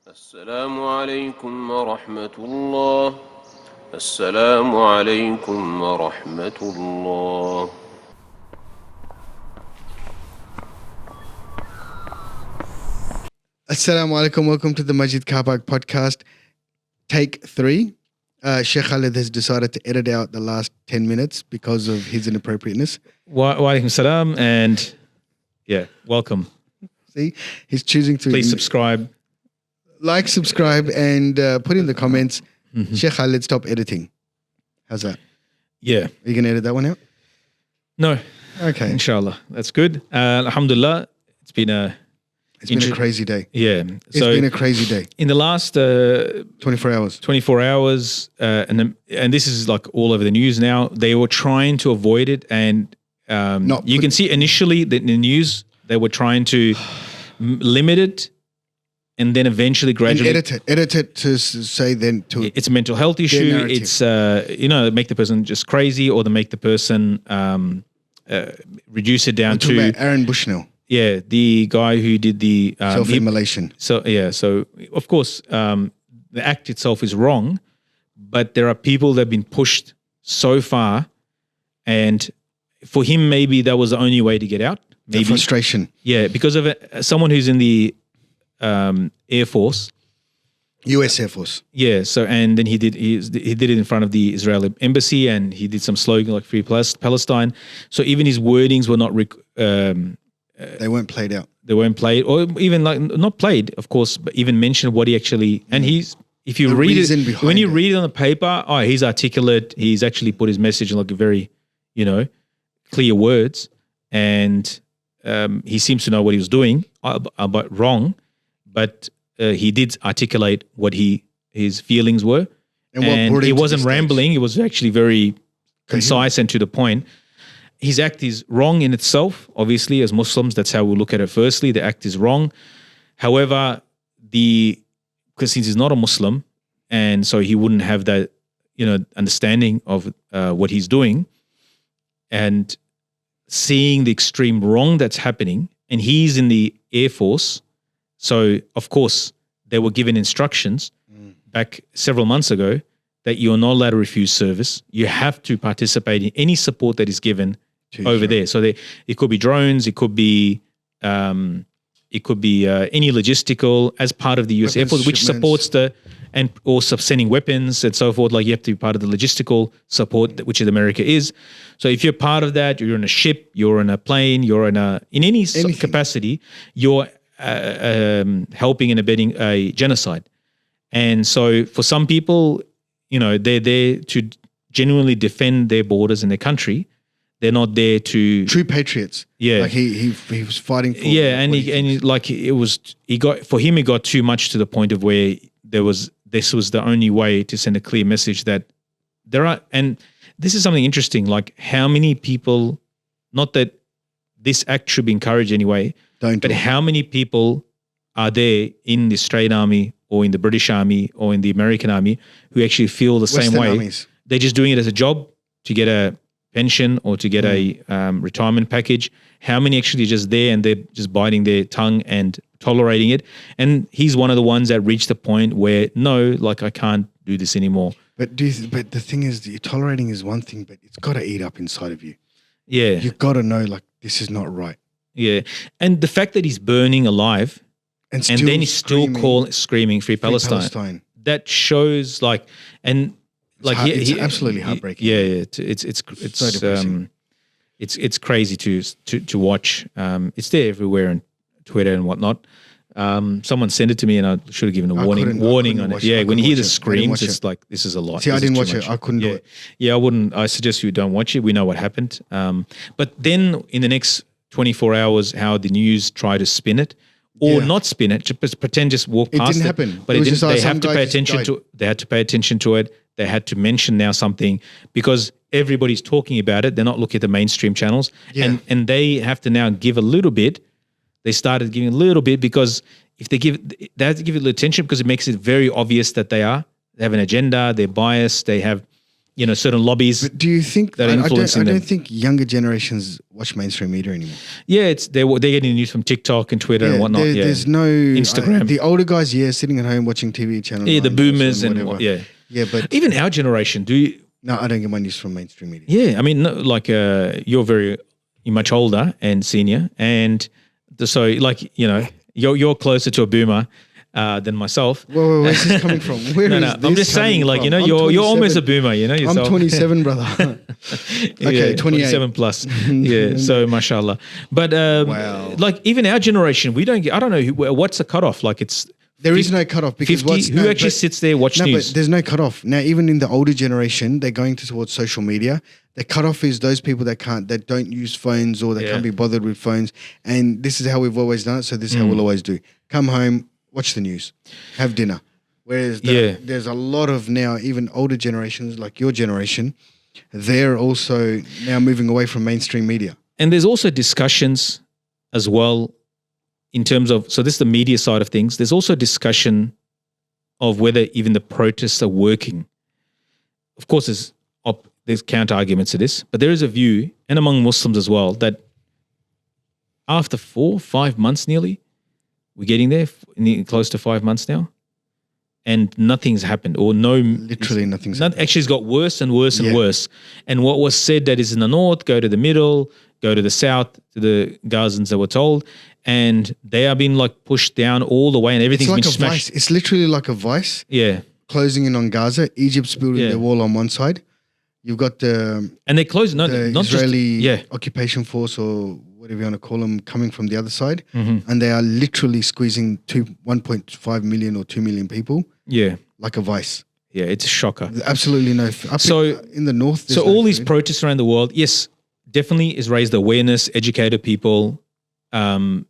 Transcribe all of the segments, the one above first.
السلام عليكم ورحمة الله. السلام عليكم ورحمة الله. Assalamu alaikum. Welcome to the Majid Karbag podcast. Take 3. Sheikh Khalid has decided to edit out the last 10 minutes because of his inappropriateness. Wa alaikum salam, and welcome. See, he's choosing to Please subscribe. like, subscribe, and put in the comments. Sheikh Khalid, stop editing. How's that? Yeah. Are you going to edit that one out? No, Okay. inshallah. That's good. Alhamdulillah. It's been a crazy day. yeah. It's been a crazy day. In the last 24 hours. 24 hours, and this is like all over the news now, they were trying to avoid it, and you can see initially that in the news they were trying to limit it, and then eventually And gradually edit it to say then to it's a mental health issue. narrative. It's make the person just crazy, or to make the person reduce it down talking to about Aaron Bushnell, the guy who did the self-immolation. So of course the act itself is wrong, but there are people that have been pushed so far, and for him maybe that was the only way to get out. The Maybe frustration. because of someone who's in the Air Force. US Air Force. Yeah, so and then he did it in front of the Israeli embassy, and he did some slogan like "Free Palestine." So even his wordings were not They weren't played out. they weren't played, or even like not played, of course, but even mentioned what he actually. And he's if you The read reason it behind when you it. read it on the paper, he's articulate. He's actually put his message in like a very clear words, and he seems to know what he was doing, but wrong. But he did articulate what his feelings were, And what brought him it to wasn't this stage. rambling. It was actually very concise and to the point. His act is wrong in itself. Obviously, as Muslims, that's how we look at it. Firstly, the act is wrong. However, because he's not a Muslim, and so he wouldn't have that understanding of what he's doing, and seeing the extreme wrong that's happening, and he's in the Air Force. So, of course, they were given instructions back several months ago that you're not allowed to refuse service. You have to participate in any support that is given over there. So it could be drones, it could be any logistical as part of the U.S. Air Force, which shipments. supports sending weapons and so forth. Like you have to be part of the logistical support, which America is. So if you're part of that, you're in a ship, you're in a plane, you're in any Anything. capacity, you're helping and abetting a genocide. And so for some people, they're there to genuinely defend their borders and their country. They're not there to True patriots. Yeah. Like he was fighting for. it got too much to the point of where this was the only way to send a clear message that there are, and this is something interesting, like how many people, not that this act should be encouraged anyway, Don't but do it. how many people are there in the Australian Army or in the British Army or in the American Army who actually feel the same Western way? armies. They're just doing it as a job to get a pension or to get a retirement package. How many actually are just there and they're just biting their tongue and tolerating it? And he's one of the ones that reached the point where, no, like I can't do this anymore. But the thing is, tolerating is one thing, but it's got to eat up inside of you. Yeah, You've got to know, like, this is not right. yeah. And the fact that he's burning alive and then he's still screaming Free Palestine. That shows It's absolutely heartbreaking. Yeah. It's So depressing. it's crazy to watch. It's there everywhere on Twitter and whatnot. Someone sent it to me, and I should have given a warning couldn't on it. watch it. Yeah, I when you couldn't hear watch it. I the didn't screams, watch it's it. like this is a lot. See, I This is didn't too watch it. much. I couldn't do it. Yeah, I wouldn't. I suggest you don't watch it. We know what happened. But then in the next 24 hours, how the news try to spin it. Or Yeah. not spin it, just pretend just walk It past didn't it. happen. But It it was didn't. just like They some have to guy pay just attention died. to. They had to pay attention to it. They had to mention now something because everybody's talking about it. They're not looking at the mainstream channels, Yeah. and they have to now give a little bit. They started giving a little bit because if they have to give it a little attention because it makes it very obvious that they have an agenda. They're biased. They have certain lobbies. But do you think that are influencing I them. don't think younger generations watch mainstream media anymore. Yeah, they're getting news from TikTok and Twitter and whatnot. There's no Instagram. The older guys, sitting at home watching TV channels. Yeah, the boomers and whatever. Yeah, but even our generation. no, I don't get my news from mainstream media. Yeah, I mean, no, like you're much older and senior, and so like you're closer to a boomer than myself. Whoa, where's this coming from? Where No, is no, this I'm just saying, coming like from? you're almost a 27. boomer, yourself. I'm 27, brother. Okay, Yeah, 28. 27 plus. Yeah, so mashallah. But Wow. like even our generation, we don't get. I don't know what's the cutoff. Like it's There is no cutoff because 50. Who actually sits there watch No, news? but there's no cutoff. Now, even in the older generation, they're going towards social media. The cutoff is those people that don't use phones or that Yeah. can't be bothered with phones. And this is how we've always done it. So this is how we'll always do. Come home, watch the news, have dinner. Whereas there's a lot of now, even older generations like your generation, they're also now moving away from mainstream media. And there's also discussions as well in terms of, so this is the media side of things. There's also discussion of whether even the protests are working. Of course, there's counter arguments to this, but there is a view, and among Muslims as well, that after 4-5 months nearly, we're getting there, close to 5 months now, and nothing's happened, or Literally nothing's happened. Actually, it's got worse and worse and Yeah. worse. And what was said that is in the north, go to the middle, go to the south, to the Gazans that were told, and they are being like pushed down all the way, and It's everything's like been a smashed. vice. It's literally like a vice Yeah, closing in on Gaza. Egypt's building Yeah. their wall on one side. You've got the and they closed. No, not Israeli just occupation force or whatever you want to call them coming from the other side. Mm-hmm. And they are literally squeezing 1.5 million or 2 million people yeah, like a vice. yeah. It's a shocker. Absolutely no. In the north, So there's no all these food. protests around the world, yes, definitely has raised awareness, educated people, and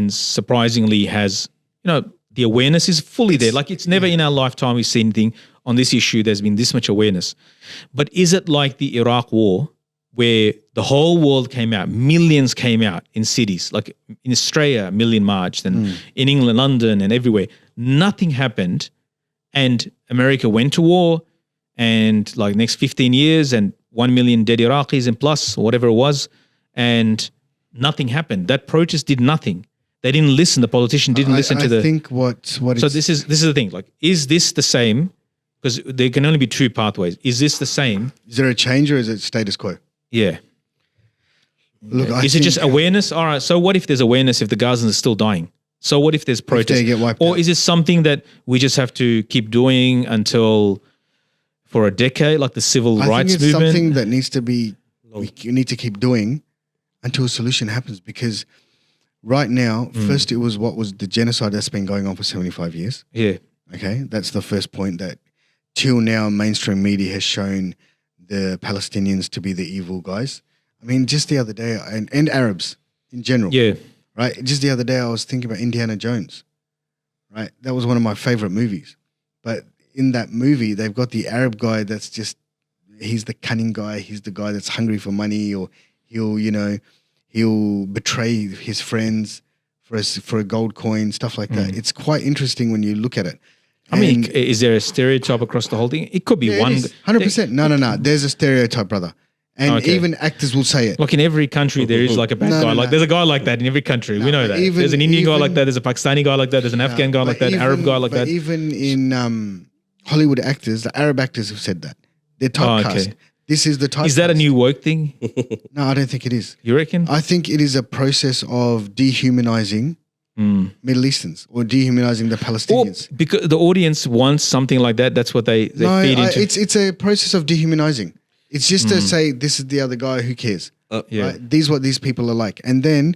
surprisingly has, the awareness is fully there. Like it's never in our lifetime we've seen anything on this issue. There's been this much awareness. But is it like the Iraq war where the whole world came out, millions came out in cities, like in Australia, a million marched, and in England, London, and everywhere. Nothing happened. And America went to war, and like next 15 years, and 1 million dead Iraqis and plus, or whatever it was, and nothing happened. That protest did nothing. They didn't listen. The politician didn't listen to I the. think what So it's, this is the thing. Like, is this the same? Because there can only be two pathways. Is this the same? is there a change or is it status quo? Yeah. Look, Is it just awareness? All right. So what if there's awareness if the Gazans are still dying? So what if there's protests? they get wiped Or out? is it something that we just have to keep doing until for a decade, like the civil I rights think it's movement? something that needs to be, you need to keep doing until a solution happens because right now, first it was what was the genocide that's been going on for 75 years. Yeah. Okay, that's the first point that till now mainstream media has shown the Palestinians to be the evil guys. I mean, just the other day, and Arabs in general, Yeah. right? Just the other day, I was thinking about Indiana Jones, right? That was one of my favorite movies. But in that movie, they've got the Arab guy that's just, he's the cunning guy. He's the guy that's hungry for money, or he'll betray his friends for a gold coin, stuff like that. It's quite interesting when you look at it. I mean, is there a stereotype across the whole thing? It could be Yeah, one. 100%. No. There's a stereotype, brother. And Okay. even actors will say it. Like in every country, there is like a bad No, guy. no, Like no. there's a guy like that in every country. We know but that. even- There's an Indian guy even- like that. There's a Pakistani guy like that. There's an Afghan guy like that. An Arab guy like but that. even in Hollywood actors, the Arab actors have said that. They're typecast. okay. This is the typecast. Is that a new woke thing? No, I don't think it is. You reckon? I think it is a process of dehumanizing Middle Easterns or dehumanizing the Or Palestinians. because the audience wants something like that. That's what they No, feed into. it's a process of dehumanizing. It's just to say this is the other guy. Who cares? Yeah. Right? These what these people are like. And then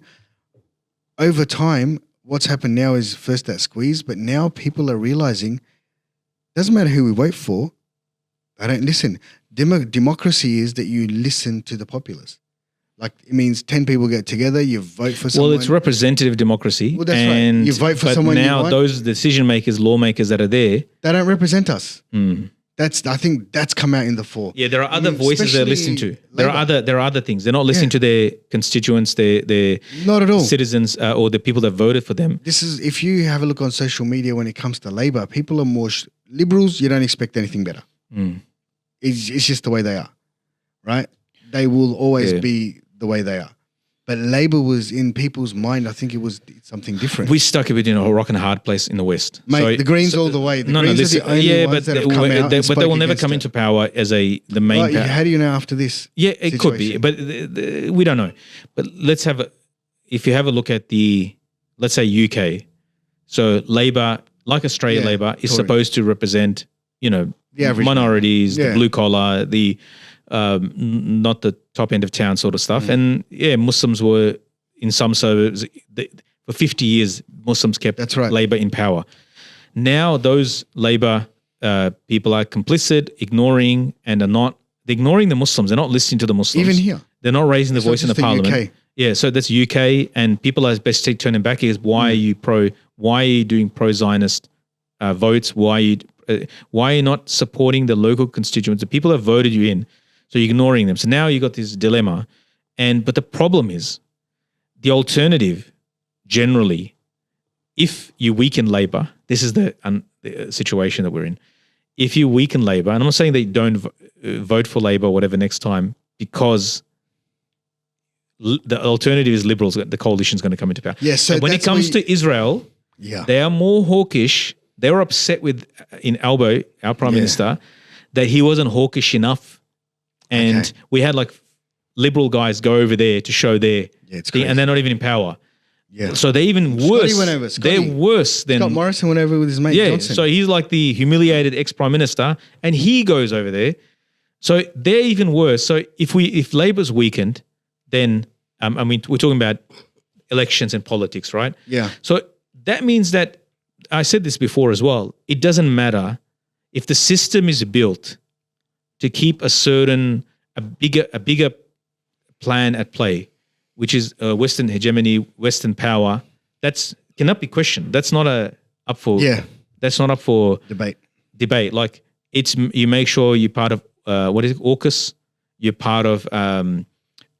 over time, what's happened now is first that squeeze, but now people are realizing doesn't matter who we vote for, they don't listen. Democracy is that you listen to the populace. Like it means 10 people get together, you vote for someone. Well, it's representative democracy. Well, that's right. and, You vote for but someone you now want. those decision makers, lawmakers that are there. They don't represent us. I think that's come out in the fall. Yeah, there are other I mean, voices they're especially listening to. There are Labour. other things. They're not listening to their constituents, their Not at all. citizens, or the people that voted for them. This is, if you have a look on social media when it comes to Labour, people are more liberals, you don't expect anything better. It's just the way they are, right? They will always Yeah. be the way they are. But Labor was in people's mind. I think it was something different. We stuck it between a rock and a hard place in the West. Mate, the Greens all the way. The Greens this are the only yeah, ones but that have come out and but they spoke will never against come it. into power as the main Right, power. how do you know after this? Yeah, it could be, situation? but we don't know. But if you have a look at let's say UK, so Labour, like Australia, Yeah, Labour is Tory. supposed to represent, The average minorities, the Yeah. blue collar, not the top end of town sort of stuff. Mm. And yeah, Muslims were in some suburbs for 50 years. Muslims kept That's right. Labour in power. Now those Labour people are complicit, ignoring, and they're ignoring the Muslims. They're not listening to the Muslims. Even here. They're not raising the It's not voice in the just the parliament. UK. Yeah, so that's UK, and people are basically turning back. Is why are you Why are you doing pro-Zionist votes? Why are you not supporting the local constituents? The people have voted you in, so you're ignoring them. So now you got this dilemma, but the problem is the alternative. Generally, if you weaken Labor, this is the situation that we're in. If you weaken Labor, and I'm not saying that you don't vote for Labor or whatever next time, because the alternative is Liberals, the coalition is going to come into power. Yeah, so And when it that's comes where to Israel, Yeah. they are more hawkish. They were upset with in Albo, our prime Yeah. minister, that he wasn't hawkish enough, and Okay. we had like Liberal guys go over there to show their Yeah, it's thing, crazy. and they're not even in power. Yeah. So they're even Scotty worse. went over, Scotty. They're worse than Scott Morrison went over with his mate yeah. Johnson. So he's like the humiliated ex-prime minister, and he goes over there. So they're even worse. So if Labor's weakened, then we're talking about elections and politics, right? Yeah. So that means that I said this before as well. It doesn't matter if the system is built to keep a bigger plan at play, which is Western hegemony, Western power. That's cannot be questioned. That's not up for That's not up for Debate. Like you make sure you're part of what is it, AUKUS? You're part of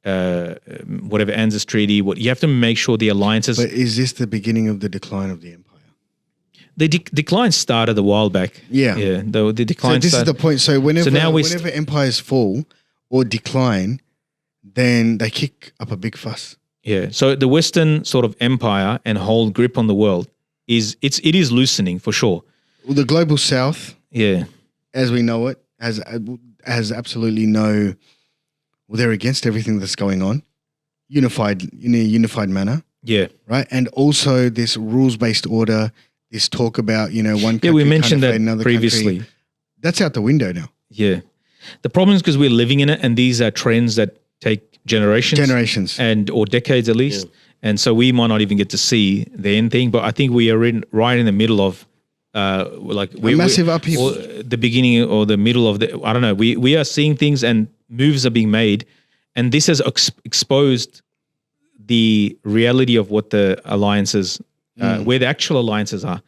whatever ANZUS treaty. You have to make sure the alliances. But is this the beginning of the decline of the empire? The decline started a while back. Yeah. Yeah. The So decline this is started. the point. So whenever now we whenever empires fall or decline, then they kick up a big fuss. Yeah. So the Western sort of empire and whole grip on the world it is loosening for sure. Well, the global south, Yeah. as we know it, has absolutely no. Well, they're against everything that's going on, in a unified manner, Yeah. right? And also this rules-based order, this talk about one country. Yeah, we can't mentioned invade that another previously. country. That's out the window now. Yeah. The problem is because we're living in it, and these are trends that take generations or decades at least. And so we might not even get to see the end thing, but I think we are right in the middle of massive upheaval. or the beginning or the middle of I don't know. We are seeing things and moves are being made, and this has exposed the reality of what the alliances, where the actual alliances are,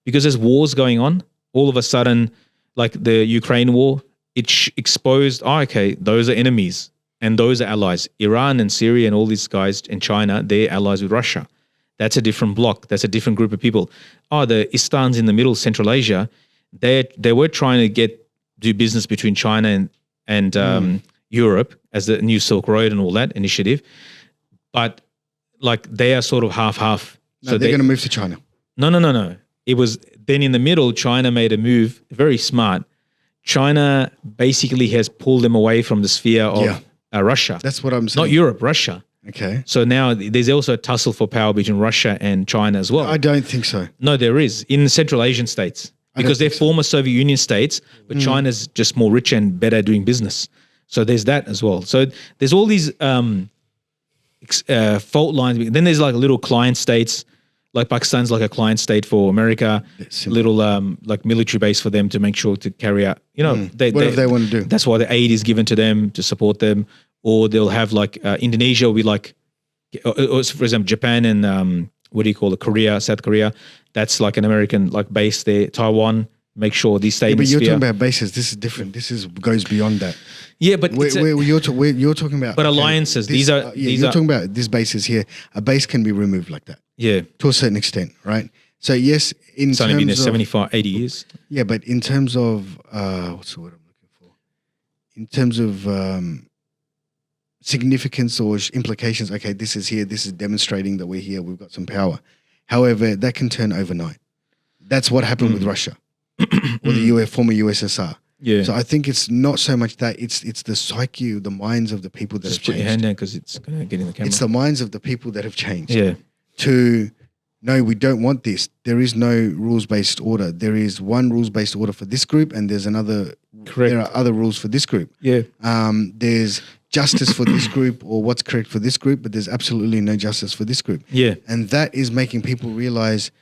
because there's wars going on. All of a sudden, like the Ukraine war, it exposed. Okay, those are enemies. And those are allies. Iran and Syria and all these guys in China, they're allies with Russia. That's a different bloc. That's a different group of people. The Istans in the middle, Central Asia, they were trying to do business between China and Europe as the new Silk Road and all that initiative. But like they are sort of half-half. No, so they're going to move to China. No. It was then in the middle, China made a move, very smart. China basically has pulled them away from the sphere of Russia. That's what I'm saying. Not Europe, Russia. Okay. So now there's also a tussle for power between Russia and China as well. I don't think so. No, there is in Central Asian states because they're former Soviet Union states, but China's just more rich and better at doing business. So there's that as well. So there's all these fault lines. Then there's like little client states, like Pakistan's like a client state for America, little like military base for them to make sure to carry out, whatever they want to do. That's why the aid is given to them to support them. Or they'll have like Indonesia will be like, or for example, Japan and Korea, South Korea. That's like an American like base there. Taiwan, make sure these stay in the but you're sphere. talking about bases. This is different. This goes beyond that. Yeah, but you're talking about. But alliances. These are you're talking about this bases here. A base can be removed like that. Yeah, to a certain extent, right? So yes, it's only been there 75, 80 years. Yeah, but in terms of what's the word I'm looking for? in terms of significance or implications, okay, this is here, this is demonstrating that we're here, we've got some power. However, that can turn overnight. That's what happened with Russia or the former USSR. Yeah. So I think it's not so much that, it's the psyche, the minds of the people that Just have put your hand changed. down because it's going to get in the camera. It's the minds of the people that have changed. Yeah. To, no, we don't want this. There is no rules-based order. There is one rules-based order for this group, and there's another. Correct. There are other rules for this group. Yeah. There's justice for this group or what's correct for this group, but there's absolutely no justice for this group. Yeah. And that is making people realize,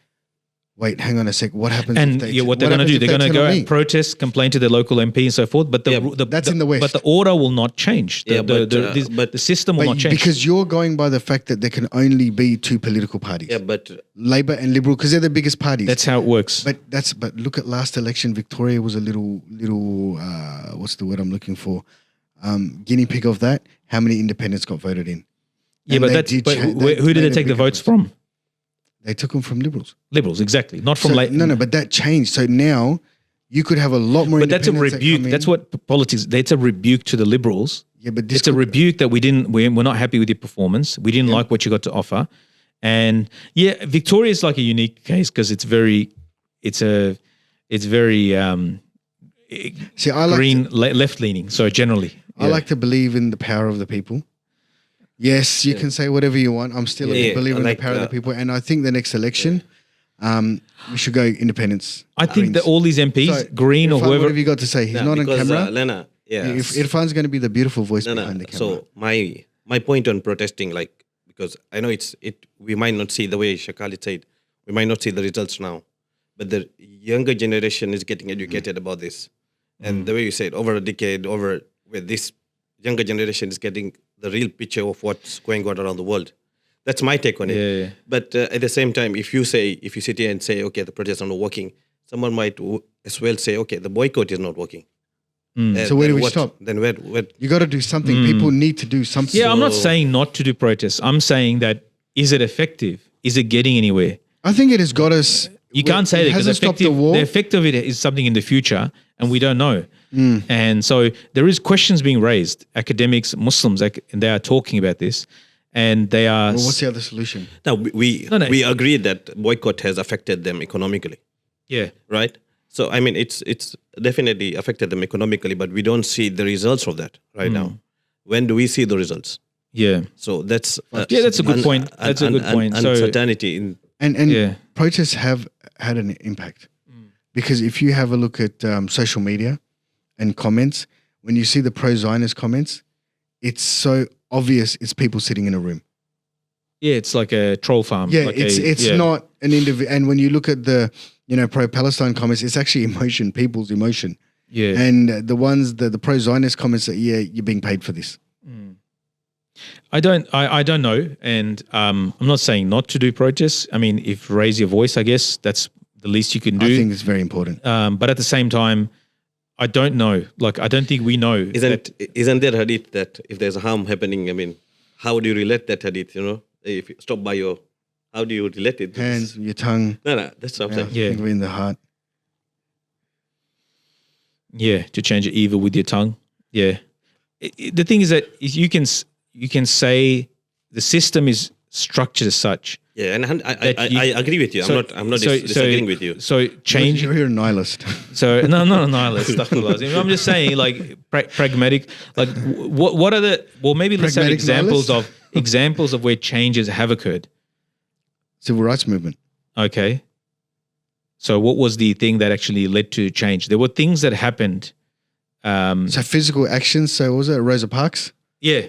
wait, hang on a sec, what happens if And they what they're going to do, they're going to go out and protest, complain to their local MP and so forth. But that's in the West. But the order will not change. Yeah, but the system will not change. Because you're going by the fact that there can only be two political parties. Yeah, but Labor and Liberal, because they're the biggest parties. That's how it works. But look at last election. Victoria was a little what's the word I'm looking for? Guinea pig of that. How many independents got voted in? Yeah, And but who did they take the votes from? They took them from Liberals. Liberals, exactly. Not from No, but that changed. So now you could have a lot more. But that's a independents that rebuke. come in. That's what politics. That's a rebuke to the Liberals. Yeah, but this It's a rebuke that we're not happy with your performance. We didn't like what you got to offer, and yeah, Victoria is like a unique case because it's very See, I like green left leaning. So generally, I like to believe in the power of the people. Yes, you can say whatever you want. I'm still a believer in the power of the people, and I think the next election, we should go independence. I think that all these MPs, Green or Irfan, whoever, what have you got to say? He's not on because, camera. Lena, If Irfan's going to be the beautiful voice behind the camera. So my point on protesting, like, because I know we might not see the way Shakali said, we might not see the results now, but the younger generation is getting educated about this, and the way you said, over a decade, where this younger generation is getting the real picture of what's going on around the world. That's my take on it. Yeah. But at the same time, if you sit here and say, okay, the protests are not working, someone might as well say, okay, the boycott is not working. So where do we stop? Then where? You got to do something. People need to do something. yeah, I'm not saying not to do protests. I'm saying that is it effective? Is it getting anywhere? I think it has got us. You can't say that because hasn't stopped the war. the effect of it is something in the future, and we don't know. And so there is questions being raised. Academics, Muslims, and they are talking about this, and they are. Well, what's the other solution? Now we agree that boycott has affected them economically, Yeah, right? So I mean, it's definitely affected them economically, but we don't see the results of that right now. When do we see the results? yeah, So that's that's a good point. That's a good point. So Uncertainty in And protests have had an impact because if you have a look at social media and comments, when you see the pro-Zionist comments, it's so obvious it's people sitting in a room. yeah, it's like a troll farm. Yeah, like it's not an individual. And when you look at the pro-Palestine comments, it's actually emotion, people's emotion. Yeah, And the ones the pro-Zionist comments that you're being paid for this. I don't know, and I'm not saying not to do protests. I mean, if raise your voice, I guess that's the least you can do. I think it's very important. But at the same time, I don't know. Like, I don't think we know. Isn't there hadith that if there's harm happening, I mean, how do you relate that hadith? If you stop by how do you relate it? Hands, your tongue. No, that's what I'm saying. Yeah. Finger in the heart. Yeah, to change it evil with your tongue. Yeah. The thing is that you can say the system is structured as such. Yeah, and I agree with you. I'm not disagreeing with you. So change. You're a nihilist. So no, I'm not a nihilist. Astaghfirullah. I'm just saying, like pragmatic. Like what are the? Well, maybe let's have Pragmatic examples of where changes have occurred. Civil rights movement. Okay. So what was the thing that actually led to change? There were things that happened. So physical actions. So was it Rosa Parks? Yeah.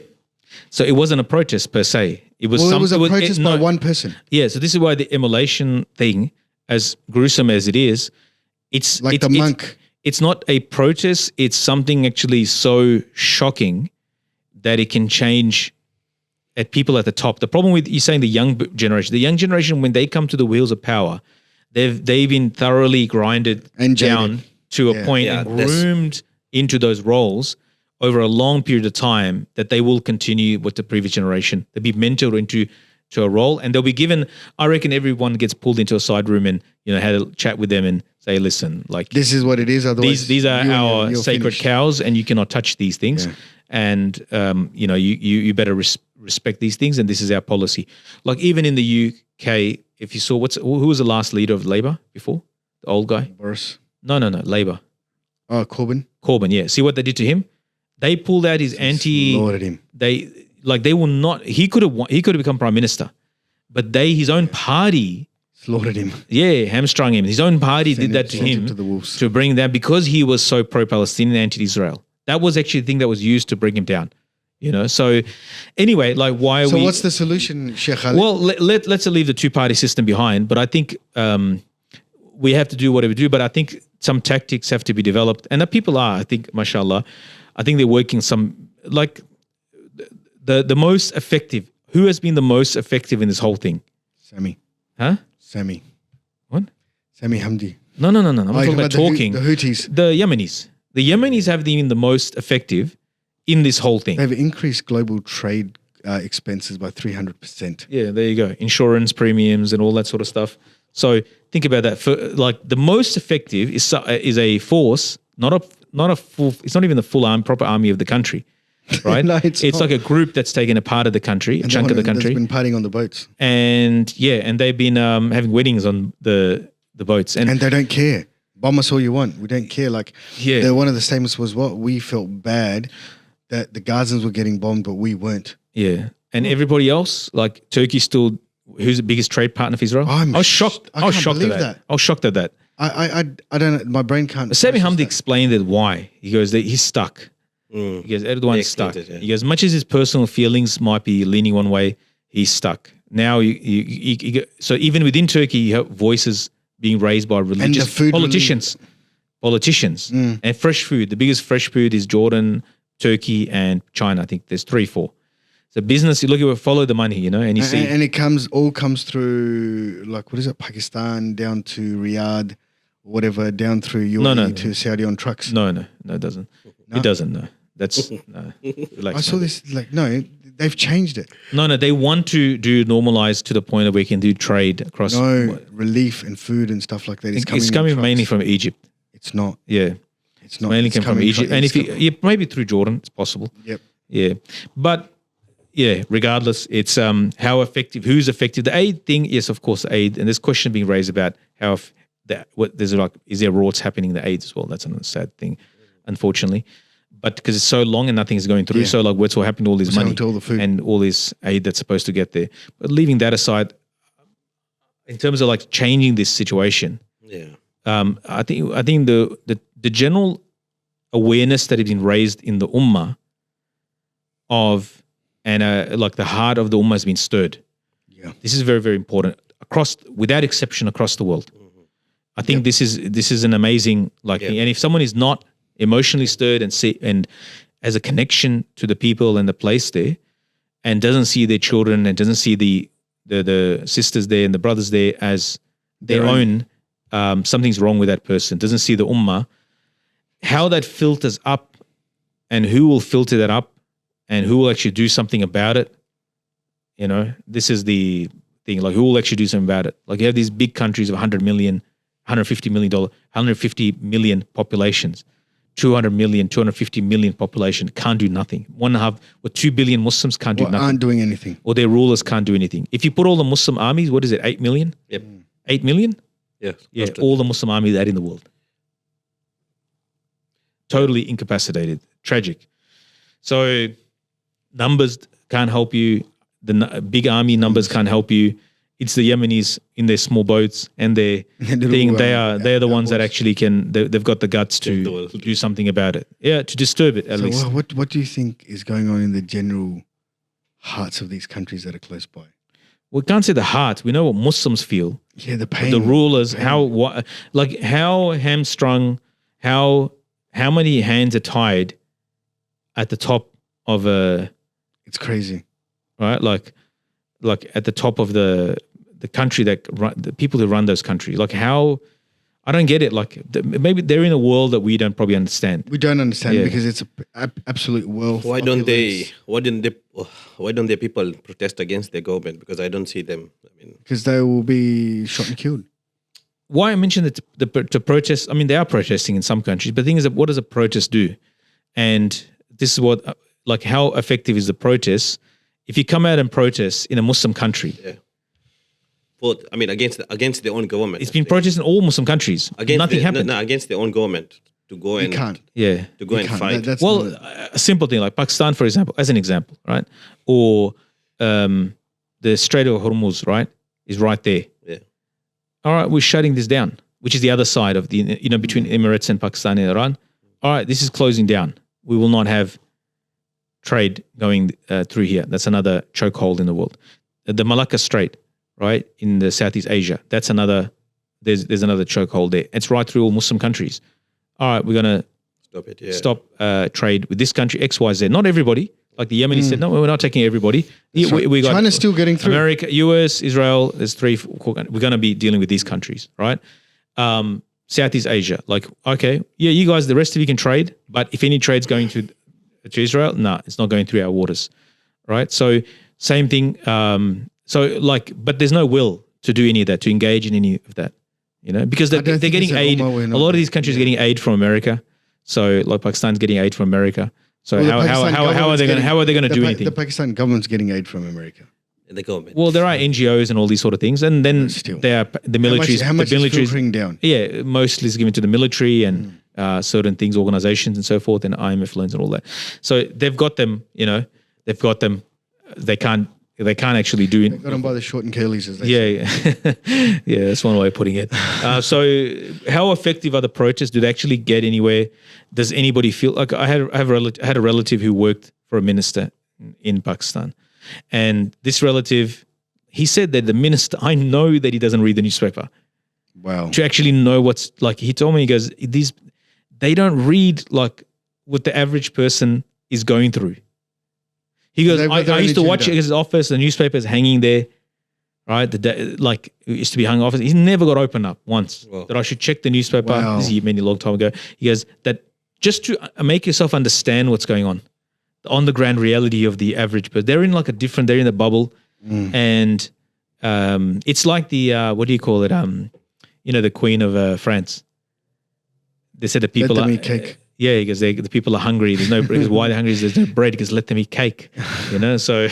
So it wasn't a protest per se. It was It was a protest by one person. Yeah. So this is why the immolation thing, as gruesome as it is, it's Like the monk. It's not a protest. It's something actually so shocking that it can change at people at the top. The problem with you saying the young generation, when they come to the wheels of power, they've been thoroughly grinded And jaded. down to a point and groomed into those roles over a long period of time that they will continue with the previous generation. They'll be mentored into a role, and they'll be given, I reckon everyone gets pulled into a side room and had a chat with them and say, listen, like This is what it is. Otherwise, these are our you're sacred finished. cows, and you cannot touch these things. Yeah. And you better respect these things, and this is our policy. Like even in the UK, if you saw who was the last leader of Labour before? The old guy? Boris. No, Labour. Oh, Corbyn. Corbyn, yeah. See what they did to him? They pulled out his Slaughtered him. they will not. He could have become prime minister, but his own party, Slaughtered him. hamstrung him. His own party did that to Sent him to the wolves. to bring that because he was so pro-Palestinian, anti-Israel. That was actually the thing that was used to bring him down. So anyway, like why are So we? what's the solution, Sheikh Khalid? Well, let's leave the two-party system behind. But I think we have to do whatever we do. But I think some tactics have to be developed, and people are. I think, mashallah, I think they're working some like the most effective. Who has been the most effective in this whole thing? Sami. Huh? Sami. What? Sami Hamdi. No. I'm talking about talking. The Houthis. The Yemenis. The Yemenis have been the most effective in this whole thing. They've increased global trade expenses by 300%. Yeah, there you go. Insurance premiums and all that sort of stuff. So think about that. For like the most effective is a force, not a full. It's not even the full proper army of the country, right? No, it's not. like a group that's taken a part of the country, a chunk of the country, That's been partying on the boats. and they've been having weddings on the boats, and And they don't care. Bomb us all you want. We don't care. Like, Yeah. one of the statements was what? We felt bad that the Gazans were getting bombed, but we weren't. yeah, and everybody else, like Turkey, still who's the biggest trade partner for Israel? I'm I was shocked. I I was can't shocked at believe that. that. I was shocked at that. I don't know. My brain can't. Sami process Hamdi that. explained it why. He goes that he's stuck. He goes, Erdogan is stuck. explained it, yeah. He goes, much as his personal feelings might be leaning one way, he's stuck. Now, so even within Turkey, you have voices being raised by religious food politicians. And fresh food. The biggest fresh food is Jordan, Turkey, and China. I think there's 3, 4. So business, you look at follow the money, and you see. And it all comes through, like, what is it? Pakistan down to Riyadh, whatever, down through UAE No. to Saudi on trucks. No, it doesn't. It doesn't. No, that's no. Relax, I saw man. this. Like, no, they've changed it. No, they want to do normalize to the point that we can do trade across. No relief and food and stuff like that. it's in coming trucks. mainly from Egypt. It's not. Yeah, It's not. mainly It's come from coming Egypt, and if you maybe through Jordan, it's possible. Yep. Yeah, but yeah, regardless, it's how effective. Who's effective? The aid thing, yes, of course, aid, and there's question being raised about how there's like is there rorts happening in the aid as well? That's another sad thing, unfortunately. But because it's so long and nothing is going through, Yeah. so like what's all happening to all this What's money happening to all the food? and all this aid that's supposed to get there? But leaving that aside, in terms of like changing this situation, Yeah. I think the general awareness that has been raised in the ummah of like the heart of the ummah has been stirred. Yeah. This is very, very important without exception across the world. I think this is an amazing thing. And if someone is not emotionally stirred and has a connection to the people and the place there, and doesn't see their children and doesn't see the sisters there and the brothers there as their own, something's wrong with that person. Doesn't see the ummah. How that filters up, and who will filter that up, and who will actually do something about it. This is the thing. Like, who will actually do something about it? Like, you have these big countries of 100 million, 150 million populations, 200 million, 250 million population can't do nothing. 1.5 or 2 billion Muslims can't do nothing. Aren't doing anything. Or their rulers can't do anything. If you put all the Muslim armies, what is it, 8 million? Yep. 8 million? Yeah. Yeah, all the Muslim armies that in the world. Totally incapacitated. Tragic. So numbers can't help you. The big army numbers can't help you. It's the Yemenis in their small boats and their Little, thing. They're the ones that outboards. actually can. They've got the guts the to world. do something about it. Yeah, to disturb it at So least. what do you think is going on in the general hearts of these countries that are close by? We can't say the heart. We know what Muslims feel. Yeah, the pain. The rulers, how hamstrung, how many hands are tied at the top of a It's crazy. right, like at the top of the country that the people who run those countries. Like, how I don't get it. Like, maybe they're in a world that we don't probably understand. We don't understand Yeah. because it's absolute wealth. Why don't opulence. why don't the people protest against their government? Because I don't see them. I mean, Because they will be shot and killed. why I mentioned that to protest. I mean, they are protesting in some countries, but the thing is that what does a protest do? And this is what, like, how effective is the protest? If you come out and protest in a Muslim country, I mean, against their own government. it's been protested in all Muslim countries. Nothing happened. No, against their own government to go You and can't. Yeah. to go You and can't. fight. That's Well, not- a simple thing like Pakistan, for example, as an example, right? Or the Strait of Hormuz, right, is right there. Yeah. All right, we're shutting this down, which is the other side of the, between Emirates and Pakistan and Iran. All right, this is closing down. We will not have trade going through here. That's another chokehold in the world. The Malacca Strait, right, in the Southeast Asia, that's another, there's another chokehold there. It's right through all Muslim countries. All right, we're going to Stop it. Yeah. stop trade with this country, XYZ. Not everybody. Like the Yemenis said, no, we're not taking everybody. Yeah, we got China's still getting through. America, US, Israel, there's 3, 4, we're going to be dealing with these countries, right? Southeast Asia, like, okay, yeah, you guys, the rest of you can trade, but if any trade's going to Israel, no, it's not going through our waters, right? So same thing. But there's no will to do any of that, to engage in any of that, because they're don't think getting it's an aid. Ummah, we're A not lot of there. these countries are getting aid from America. So like Pakistan's getting aid from America. So Well, the how Pakistan are government's they going getting- to do the anything? The Pakistan government's getting aid from America. The government. Well, there are NGOs and all these sort of things, and then Still. there are the militaries. How much the is militaries, filtering down? yeah, mostly is given to the military and certain things, organizations and so forth, and IMF loans and all that. So they've got them. They've got them. They can't actually do it. Got them by the short and curlies, as they say. Yeah, yeah, that's one way of putting it. So, how effective are the protests? Do they actually get anywhere? Does anybody feel like I had a relative who worked for a minister in Pakistan, and this relative, he said that the minister, I know that he doesn't read the newspaper Wow. to actually know what's like. He told me, he goes, they don't read like what the average person is going through. He goes, They've got their I own used to watch agenda. his office, the newspaper's hanging there, right? Like it used to be hung office. He never got opened up once. Wow. That I should check the newspaper. Wow. This is many long time ago. He goes, that just to make yourself understand what's going on the ground reality of the average person. They're in like they're in the bubble. And it's like the, what do you call it? The Queen of France. They said that people them are eat cake. Yeah, because the people are hungry. There's no because why they're hungry is there's no bread. Because let them eat cake, So,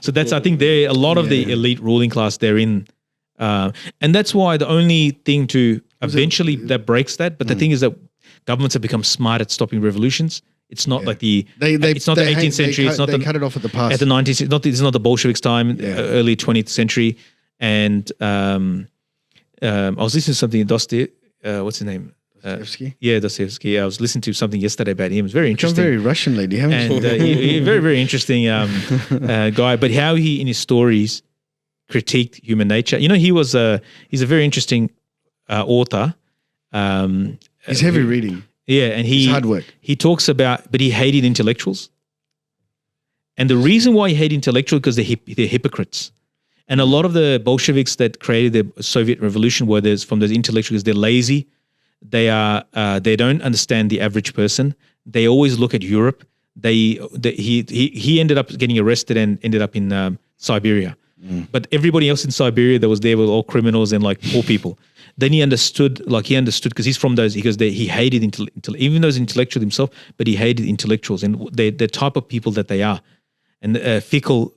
so that's I think they're a lot of the elite ruling class. They're in, and that's why the only thing to eventually that breaks that. But the thing is that governments have become smart at stopping revolutions. It's not like it's not the 18th century. It's not they the cut it off at the pass. at the 19th. It's not the Bolsheviks' time. Yeah. Early 20th century, and I was listening to something in what's his name? Dostoevsky? Yeah, Dostoevsky. I was listening to something yesterday about him. It was very Some interesting. very Russian lady, haven't And you? very, very interesting guy. But how he, in his stories, critiqued human nature. He's a very interesting author. He's heavy reading. Yeah, and It's hard work. He talks about, but he hated intellectuals. And the reason why he hated intellectuals because they're hypocrites. And a lot of the Bolsheviks that created the Soviet Revolution were from those intellectuals. They're lazy. They don't understand the average person. They always look at Europe. He ended up getting arrested and ended up in Siberia. But everybody else in Siberia that was there were all criminals and like poor people. Then he understood because he's from those. He goes, he hated even though he's intellectual himself, but he hated intellectuals and the type of people that they are, and fickle,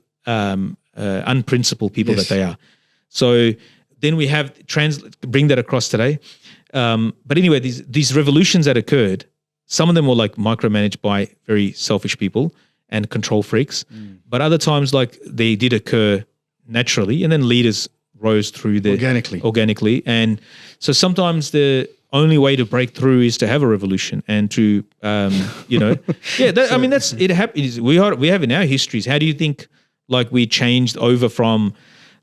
unprincipled people Yes. that they are. So then we have bring that across today. But anyway, these revolutions that occurred, some of them were like micromanaged by very selfish people and control freaks. But other times, like they did occur naturally, and then leaders rose through organically. And so sometimes the only way to break through is to have a revolution and to, I mean, that's it. Happens. We have in our histories. How do you think like we changed over from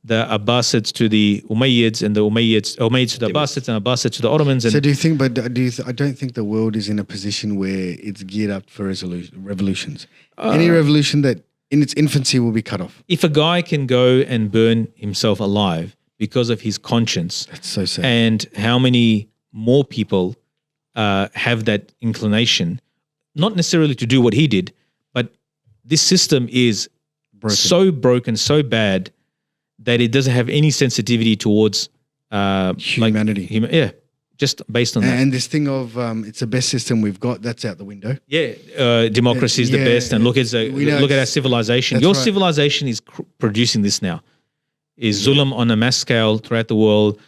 the Abbasids to the Umayyads and the Umayyads to the Abbasids and Abbasids to the Ottomans? And So do you think? But I don't think the world is in a position where it's geared up for revolutions. Any revolution that in its infancy will be cut off. if a guy can go and burn himself alive because of his conscience, That's so sad. and how many more people have that inclination, not necessarily to do what he did, but this system is Broken. so broken, so bad that it doesn't have any sensitivity towards Humanity. Yeah, just based on that. And this thing of it's the best system we've got, that's out the window. Yeah, democracy is the Yeah, best, and look at we know look at our it's- civilization. that's Your right. civilization is producing this now. Is zulm on a mass scale throughout the world?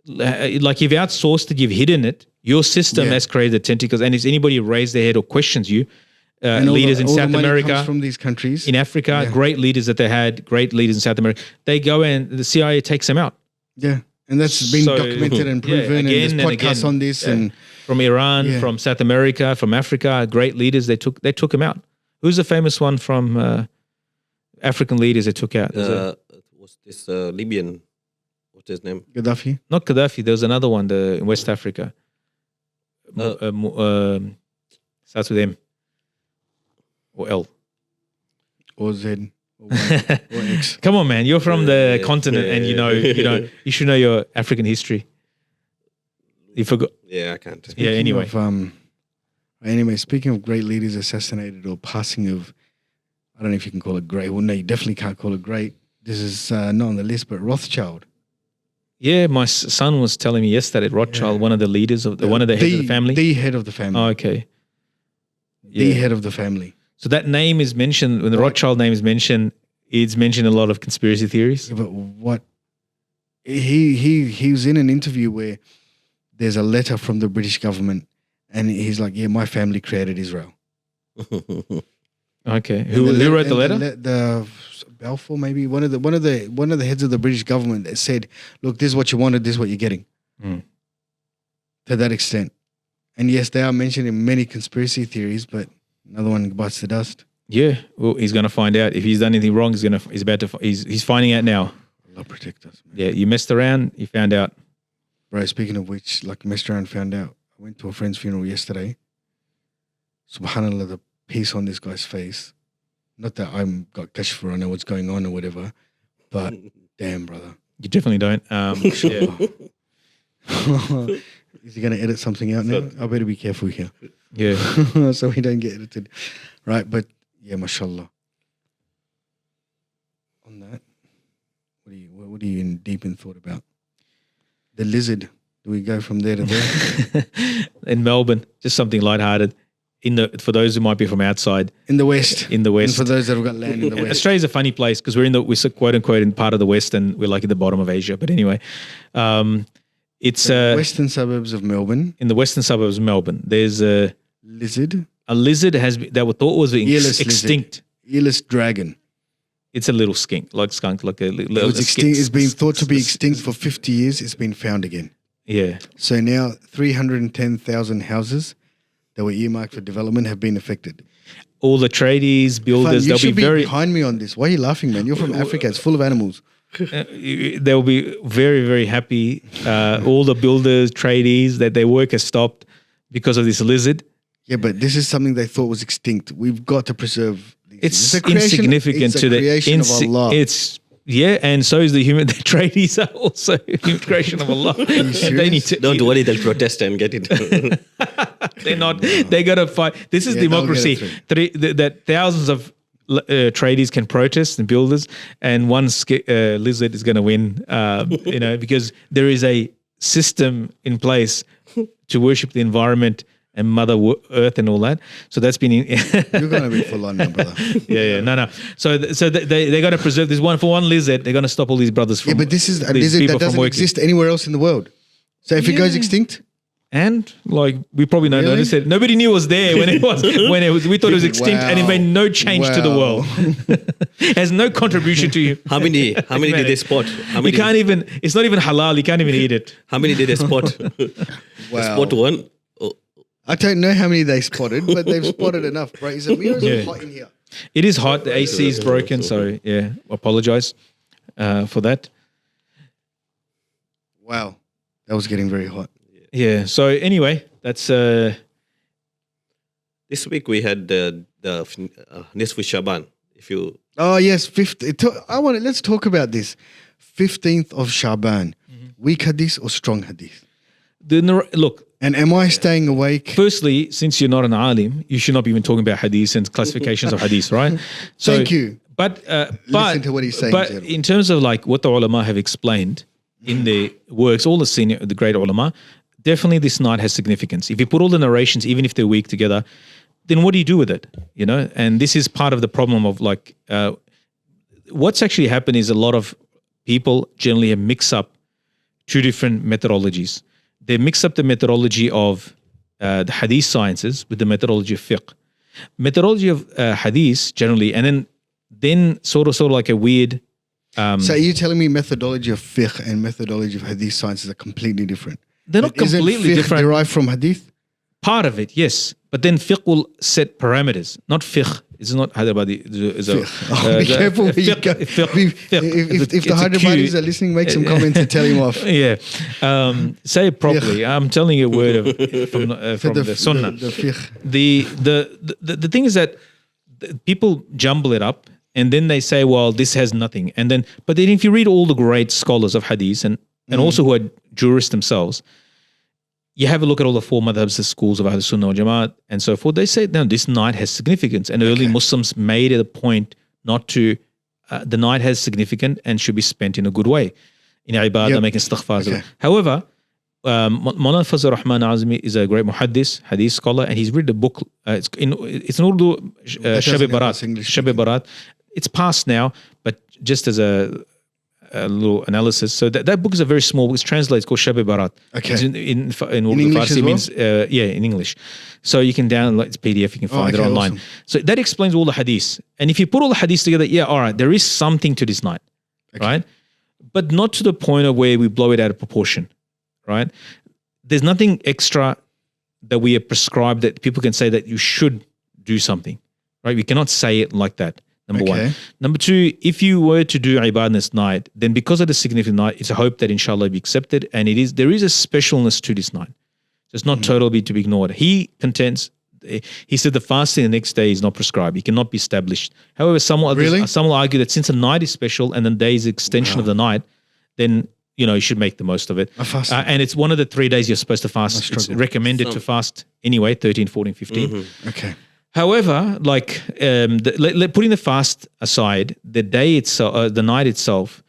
Like you've outsourced it, you've hidden it. Your system Yeah. has created tentacles, and if anybody raised their head or questions you, And all leaders in all South money America, comes from these countries. in Africa, Yeah. great leaders that they had, great leaders in South America, they go and the CIA takes them out. Yeah, and that's been So- documented and Yeah, proven. again and and there's podcasts again. on this, Yeah. and From Iran, Yeah. from South America, from Africa, great leaders, they took them out. Who's the famous one from African leaders they took out? Was this Libyan? What's his name? Gaddafi. Not Gaddafi. There was another one in West Africa. Starts with M or L. Or Z or Y or X. Come on, man! You're from the Yeah, continent, and you know yeah. you should know your African history. You forgot. Yeah, I can't. Yeah. Speaking Anyway, of, anyway, speaking of great leaders assassinated or passing of, I don't know if you can call it great. Well, no, you definitely can't call it great. This is not on the list, but Rothschild. yeah. My son was telling me yesterday. Rothschild, one of the leaders of one of the heads of the family. The head of the family. Oh, okay. The Yeah. head of the family. So that name is mentioned when the Rothschild name is mentioned. It's mentioned in a lot of conspiracy theories. Yeah, but what he was in an interview where there's a letter from the British government, and he's like, "Yeah, my family created Israel." Okay, And who wrote the letter? The Balfour, maybe one of the heads of the British government that said, "Look, this is what you wanted. This is what you're getting." Mm. To that extent, and yes, they are mentioned in many conspiracy theories, but another one bites the dust. Yeah, well, he's going to find out if he's done anything wrong. He's finding out now. Allah protect us, man. Yeah, you messed around, you found out. Bro, speaking of which, like messed around, found out. I went to a friend's funeral yesterday. Subhanallah, the piece on this guy's face. Not that I'm got kashf or I know what's going on or whatever, but damn, brother. You definitely don't. Yeah, Is he going to edit something out now? I better be careful here. yeah. So we don't get edited. Right, but yeah, mashallah. On that, what are you in deep in thought about? The lizard. Do we go from there to there? In Melbourne, just something lighthearted. For those who might be from outside, In the west. in the And west. for those that have got land in the west. Australia's a funny place because we're quote unquote in part of the west, and we're like at the bottom of Asia. But anyway, it's Western suburbs of Melbourne. in the western suburbs of Melbourne. There's a Lizard. lizard that we thought was Earless extinct. Earless dragon. It's a little skunk, like a It little. was extinct. It's been thought to be extinct for 50 years. It's been found again. Yeah, So now 310,000 houses that were earmarked for development have been affected. all the tradies, Fun, builders, you they'll should be be very. behind me on this. Why are you laughing, man? You're from Africa. It's full of animals. They'll be very, very happy. All the builders, tradies, that their work has stopped because of this lizard. Yeah, but this is something they thought was extinct. We've got to preserve these. It's a creation- insignificant it's to a the creation of Allah. It's and so is the human. The tradies are also human creation of Allah. And they need to. Don't worry, they'll protest and get it. They're not. They got to fight. This is Yeah, they'll get democracy. it That thousands of tradies can protest and builders, and one lizard is going to win. Because there is a system in place to worship the environment and Mother Earth and all that. So that's been. You're going to be full on now, brother. No. So they got to preserve this one for one lizard. They're going to stop all these brothers from. Yeah, but this is a these lizard people that from doesn't working. exist anywhere else in the world. So if it goes Yeah. extinct, And like we probably don't Really? notice it. Nobody knew it was there when it was we thought it was extinct, and it made no change to the Wow. world. It has no contribution to you. How many did they spot? How You many? can't even. It's not even halal. You can't even eat it. How many did they spot? wow. Spot one. Oh, I don't know how many they spotted, but they've spotted enough, bro. Is it mirrors Yeah. hot in here? It is hot. The AC is broken. So yeah, apologize for that. Wow. That was getting very hot. Yeah. So anyway, that's this week we had the Nisfu Shaban. If you Oh yes, let's talk about this. 15th of Shaban. Weak hadith or strong hadith? look. And am I staying awake? Firstly, since you're not an alim, you should not be even talking about hadith and classifications of hadith, right? So, Thank you. But Listen to what he's saying, But gentlemen. in terms of like what the ulama have explained, in the works, all the great ulama, definitely this night has significance. If you put all the narrations, even if they're weak together, then what do you do with it? You know, and this is part of the problem of like what's actually happened is a lot of people generally mix up two different methodologies. They mix up the methodology of the hadith sciences with the methodology of fiqh. Methodology of hadith generally, and then sort of like a weird. So are you telling me methodology of fiqh and methodology of hadith sciences are completely different? They're not Isn't completely fiqh different. derived from hadith? Part of it, yes, but then fiqh will set parameters. Not fiqh. It's not Hyderabadi. Be careful where you go. If the Hyderabadis are listening, make some comments and tell him off. Yeah, say it properly. I'm telling you a word from the Sunnah. The fiqh. The thing is that people jumble it up, and then they say, "Well, this has nothing." But then if you read all the great scholars of hadith and also who are jurists themselves, you have a look at all the four madhabs, the schools of Ahl Sunnah wal Jamaat and so forth. They say, no, this night has significance. And early Muslims made it a point not to, the night has significance and should be spent in a good way. In ibadah, making istighfar. Okay. However, Mawlana Fazl Rahman Azmi is a great muhaddis, hadith scholar, and he's written a book. It's in Urdu, Shab-e Barat. Shab-e Barat. It's past now, but just as a little analysis. So that book is a very small book. It's translated. It's called Shab-e Barat. Okay. It's in Urdu English Farsi. as well? Means in English. So you can download its PDF. You can find it online. Awesome. So that explains all the hadiths. And if you put all the hadiths together, all right, there is something to this night, right? But not to the point of where we blow it out of proportion, right? There's nothing extra that we have prescribed that people can say that you should do something, right? We cannot say it like that. Number one. Number two, if you were to do ibadah this night, then because of the significant night, it's a hope that inshallah it'll be accepted. And there is a specialness to this night. So it's not totally to be ignored. He said the fasting the next day is not prescribed. It cannot be established. However, some will argue that since the night is special and the day is extension of the night, then you should make the most of it. And it's one of the 3 days you're supposed to fast. It's recommended to fast anyway, 13, 14, 15. Mm-hmm. Okay. However, like putting the fast aside, the day itself, the night itself,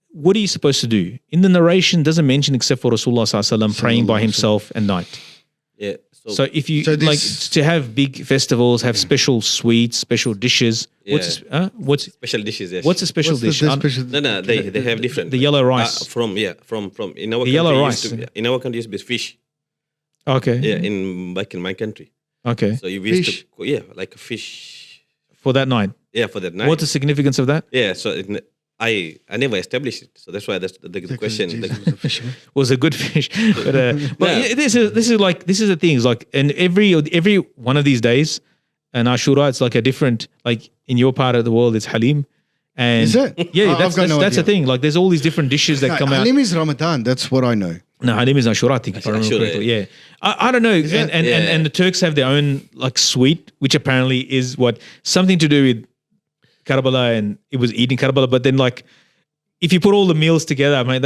what are you supposed to do? In the narration, doesn't mention except for Rasulullah sallallahu alaihi wasallam praying by himself at night. Yeah. So if you to have big festivals, have special sweets, special dishes. What's special dishes? Yes. What's a special dish? No, they have different. The yellow rice. From in our country. Yellow rice. In our country, used to be fish. Okay. Yeah, back in my country. Okay. So you used to like a fish for that night. Yeah, for that night. What's the significance of that? Yeah, so I never established it, so that's why that's the question. Was a good fish, but this is the thing. It's like, and every one of these days, and Ashura, it's like a different. Like in your part of the world, it's Halim. And is it? Yeah, that's the thing. Like there's all these different dishes that come out. Halim is Ramadan. That's what I know. No, Halim is Ashura, I think, if I remember correctly. Yeah. I don't know. And the Turks have their own like sweet, which apparently is something to do with Karbala, and it was eating Karbala. But then like, if you put all the meals together, I mean,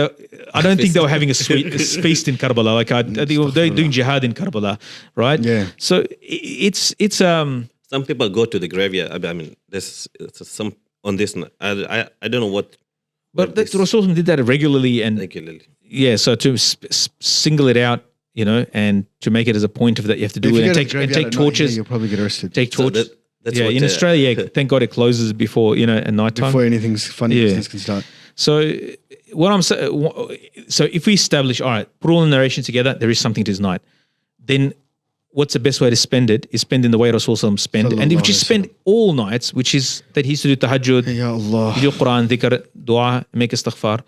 I don't think they were having a feast in Karbala. Like I think they're doing jihad in Karbala, right? Yeah. So it's some people go to the graveyard. I mean, there's some on this. I don't know what. But Rasul did that regularly. Yeah, so to single it out, and to make it as a point of that you have to do it and take torches. You'll probably get arrested. Take torches. That's in Australia, thank God it closes before at night time. Before anything's funny business can start. So what I'm saying, so if we establish, all right, put all the narration together, there is something to this night. Then what's the best way to spend it is spend in the way Rasul spent. And if you spend all nights, which is that he used to do tahajjud, Ya Allah, do Quran, dhikr, dua, make istighfar,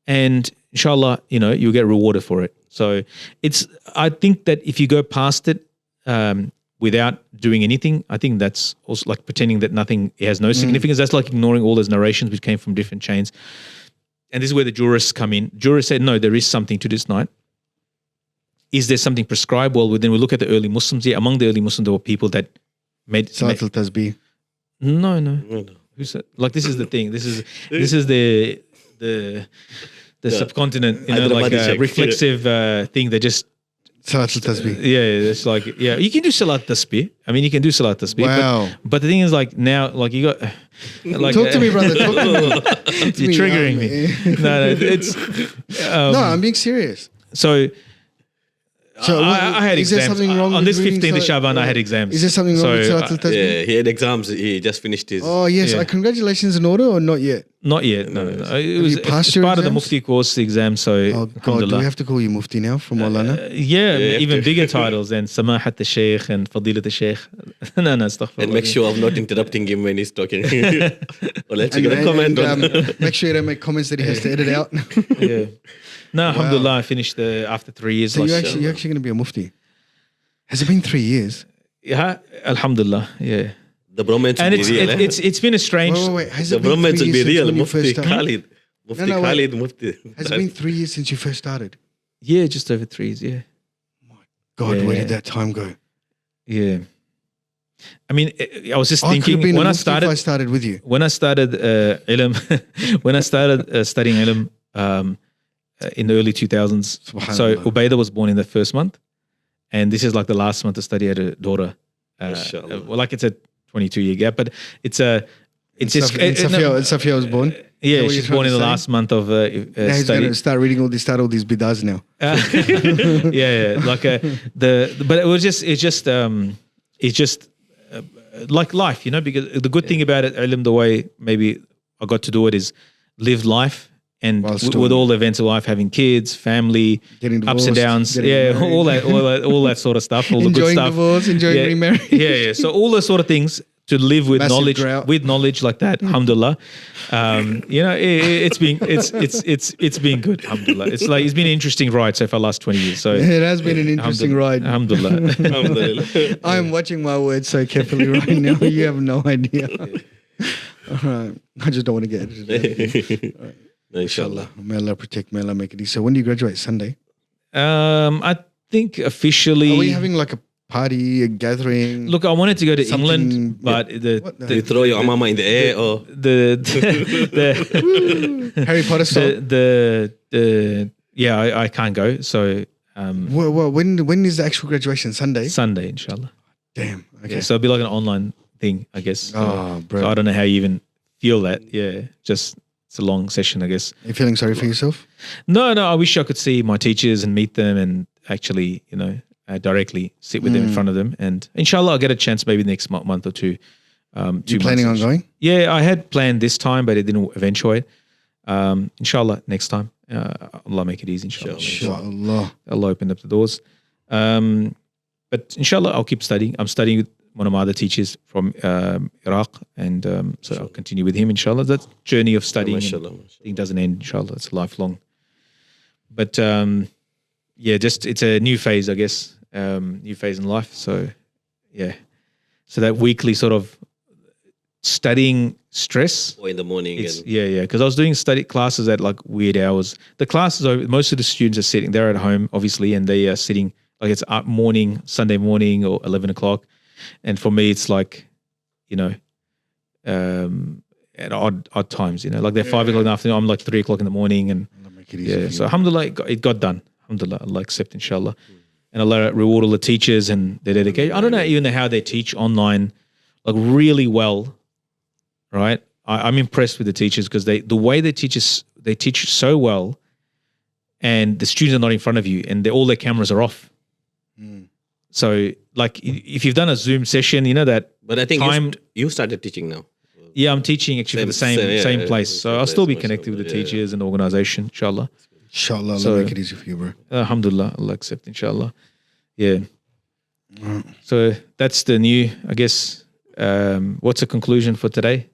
and inshallah, you'll get rewarded for it. So I think that if you go past it without doing anything, I think that's also like pretending that nothing has no significance. That's like ignoring all those narrations which came from different chains. And this is where the jurists come in. Jurists said, no, there is something to this night. Is there something prescribed? Well, then we look at the early Muslims. Yeah, among the early Muslims, there were people that made Salatul Tasbih. No. Who said? Like this is the thing. This is the subcontinent. Like a reflexive thing. They just Salatul Tasbih. Yeah, it's like you can do Salat Tasbih. I mean, you can do Salat Tasbih. Wow. But the thing is, like now, like you got like Talk to me, brother. Talk to me. Talk to You're me. triggering me. No, it's No, I'm being serious. so. So I had is there exams something wrong on with this reading 15th of Salat- Shaban. I had exams. Is there something wrong with So, Salatul Tasbih? Yeah, he had exams. He just finished his. Oh yes, Yeah. congratulations in order or not yet? Not yet. No. It was you passed it's your part of the exams? Mufti course, the exam. So Oh God, do alhamdulillah. we have to call you Mufti now from Maulana? Yeah, you have even to. bigger titles than Samahat al-Sheikh and Fadilat al-Sheikh. No, astaghfirullah. And make sure of not interrupting him when he's talking. Or let's get a comment on. Make sure you don't make comments that he has to edit out. Yeah. No, alhamdulillah, I finished after 3 years. So last you're actually going to be a Mufti. Has it been 3 years? Yeah, alhamdulillah, yeah. The bromance And will be real. it's been a strange. Wait. Has The it been 3 bromance will be years since real. when you Mufti first started? Khalid. Mufti no, wait. Khalid, Mufti. Has it been 3 years since you first started? Yeah, just over 3 years. Yeah, God, where Yeah. did that time go? yeah. I mean, I was just I could have thinking been when a I Mufti if I started. started with you. When I started ilm, when I started studying ilm in the early 2000s, so Subhanallah. Ubaidah was born in the first month, and this is like the last month to study at a daughter. Mashallah. Well, like it's a 22-year gap, but it's a it's just Safia was born. yeah, what she's you're born in trying the to last month of Now he's going study. to start reading all these bidahs now. Yeah, like but it's just like life, you know, because the good thing about it, ilm, the way maybe I got to do it is live life and Whilst with doing all the events of life, having kids, family, Getting ups and divorced, downs, getting yeah, remarried. all that sort of stuff, all the good Enjoying stuff, divorce, enjoying yeah, remarriage. yeah. So all those sort of things to live with Massive knowledge, drought. like that, alhamdulillah. You know, it's been good, alhamdulillah. It's been an interesting ride so far, last 20 years. So It has been an interesting ride. alhamdulillah. Alhamdulillah. I am watching my words so carefully right now. You have no idea. All right. I just don't want to get edited. Inshallah. May Allah protect, may Allah make it easy. So when do you graduate? Sunday? I think officially. Are we having like a party, a gathering? Look, I wanted to go to Something- England, but What Do you throw your amama in the air or the Harry Potter style? I can't go. So Well, when is the actual graduation? Sunday? Sunday, inshallah. Damn. Okay. Yeah, so it'll be like an online thing, I guess. Oh, bro. So I don't know how you even feel that. Yeah, just it's a long session, I guess. Are you feeling sorry for yourself? No, I wish I could see my teachers and meet them and actually, directly sit with them in front of them. And inshallah, I'll get a chance maybe next month or two. You planning on going? Yeah, I had planned this time, but it didn't eventuate. Inshallah, next time. Allah make it easy, inshallah. Inshallah. Allah open up the doors. But inshallah, I'll keep studying. I'm studying with one of my other teachers from Iraq. And so I'll continue with him, inshallah. That journey of studying Mashallah, it doesn't end, inshallah. It's lifelong. But it's a new phase, I guess. New phase in life. So, yeah. So that weekly sort of studying stress. or in the morning? It's, And yeah. Because I was doing study classes at like weird hours. The classes, most of the students are sitting, they're at home, obviously, and they are sitting, like it's morning, Sunday morning or 11 o'clock. And for me, it's like, at odd times, like they're 5 o'clock in the afternoon, I'm like 3 o'clock in the morning. And Allah make it easy. yeah, so alhamdulillah, it got done. Alhamdulillah, Allah accept, inshallah. And Allah reward all the teachers and their dedication. I don't know even how they teach online, like really well, right? I'm impressed with the teachers because the way they teach so well, and the students are not in front of you, and all their cameras are off. So, like, if you've done a Zoom session, that. but I think time- you started teaching now. Yeah, I'm teaching actually for the same place. So same I'll still be place, connected with the yeah. teachers and the organization, inshallah. Inshallah, Allah So- make it easy for you, bro. Alhamdulillah, Allah accept, inshallah. Yeah. So that's the new, I guess. What's the conclusion for today?